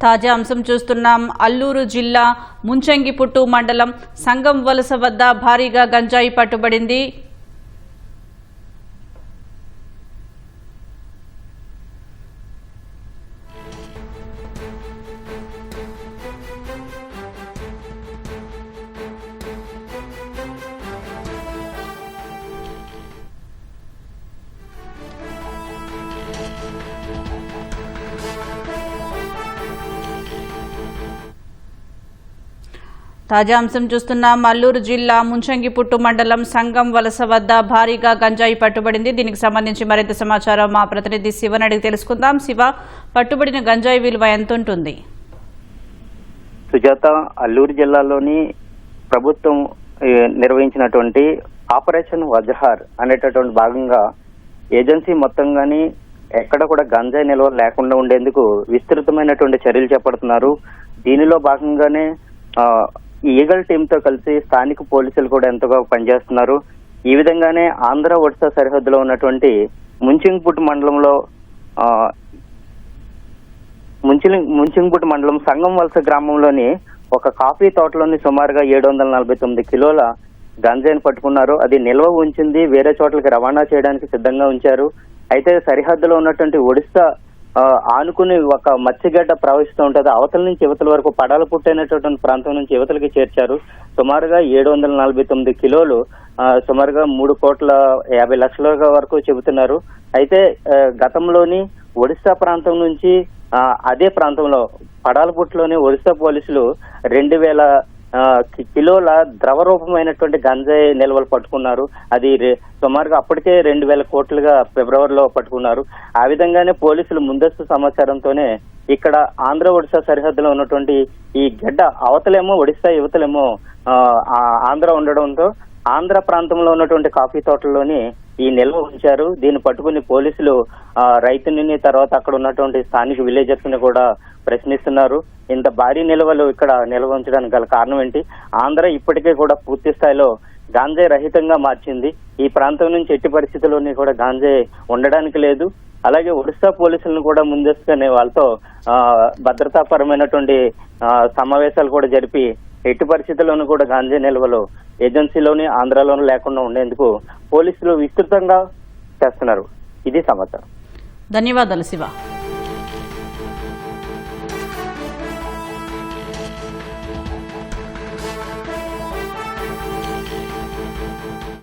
తాజా అంశం చూస్తున్నాం. అల్లూరు జిల్లా ముంచంగిపుట్టు మండలం సంగం వలస వద్ద భారీగా గంజాయి పట్టుబడింది. తాజా అంశం చూస్తున్నాం. అల్లూరు జిల్లా ముంచంగిపుట్టు మండలం సంగం వలస వద్ద భారీగా గంజాయి పట్టుబడింది. దీనికి సంబంధించి మరింత సమాచారం మా ప్రతినిధి శివని అడిగి తెలుసుకుందాం. శివ, పట్టుబడిన గంజాయి విలువ ఎంత ఉంటుంది? సుజాత, అల్లూరు జిల్లాలోని ప్రభుత్వం నిర్వహించినటువంటి ఆపరేషన్ వజహార్ అనేటటువంటి భాగంగా ఏజెన్సీ మొత్తంగాని ఎక్కడ కూడా గంజాయి నిల్వ లేకుండా ఉండేందుకు విస్తృతమైనటువంటి చర్యలు చేపడుతున్నారు. దీనిలో భాగంగానే ఈగల్ టీమ్ తో కలిసి స్థానిక పోలీసులు కూడా ఎంతగా పనిచేస్తున్నారు. ఈ విధంగానే ఆంధ్ర ఒడిశా సరిహద్దులో ఉన్నటువంటి ముంచింగిపుట్టు మండలంలో ముంచింగిపుట్టు మండలం సంగం వలస గ్రామంలోని ఒక కాఫీ తోటలోని సుమారుగా 749 కిలోల గంజాయిని పట్టుకున్నారు. అది నిల్వ ఉంచింది, వేరే చోట్లకి రవాణా చేయడానికి సిద్ధంగా ఉంచారు. అయితే సరిహద్దులో ఉన్నటువంటి ఒడిశా ఆనుకుని ఒక మత్స్యగడ్డ ప్రవహిస్తూ ఉంటుంది. అవతల నుంచి యువతల వరకు పడాల పుట్టైనటువంటి ప్రాంతం నుంచి యువతలకి చేర్చారు. సుమారుగా 749 కిలోలు, సుమారుగా 3,50,00,000 వరకు చెబుతున్నారు. అయితే గతంలోని ఒడిశా ప్రాంతం నుంచి అదే ప్రాంతంలో పడాలపుట్టులోని ఒడిశా పోలీసులు 2,000 కిలోల ద్రవ రూపమైనటువంటి గంజాయి నిల్వలు పట్టుకున్నారు. అది సుమారుగా అప్పటికే 2,000 కోట్లుగా ఫిబ్రవరిలో పట్టుకున్నారు. ఆ విధంగానే పోలీసులు ముందస్తు సమాచారంతోనే ఇక్కడ ఆంధ్ర ఒడిశా సరిహద్దులో ఉన్నటువంటి ఈ గడ్డ అవతలేమో ఒడిశా, యువతలేమో ఆంధ్ర ఉండడంతో ఆంధ్ర ప్రాంతంలో ఉన్నటువంటి కాఫీ తోటల్లోని ఈ నిల్వ ఉంచారు. దీన్ని పట్టుకుని పోలీసులు రైతుని, తర్వాత అక్కడ ఉన్నటువంటి స్థానిక విలేజర్స్ ని కూడా ప్రశ్నిస్తున్నారు. ఇంత భారీ నిల్వలు ఇక్కడ నిల్వ ఉంచడానికి గల కారణం ఏంటి? ఆంధ్ర ఇప్పటికే కూడా పూర్తి స్థాయిలో గాంజాయి రహితంగా మార్చింది. ఈ ప్రాంతం నుంచి ఎట్టి పరిస్థితుల్లోని కూడా గాంజాయి ఉండడానికి లేదు. అలాగే ఒడిశా పోలీసులను కూడా ముందస్తుగానే వాళ్ళతో భద్రతాపరమైనటువంటి సమావేశాలు కూడా జరిపి ఎట్టి పరిస్థితుల్లోనూ కూడా గాంజాయి నిల్వలు ఏజెన్సీలోని ఆంధ్రాలోనూ లేకుండా ఉండేందుకు పోలీసులు విస్తృతంగా చేస్తున్నారు. ఇది సమాచారం. ధన్యవాదాలు శివ.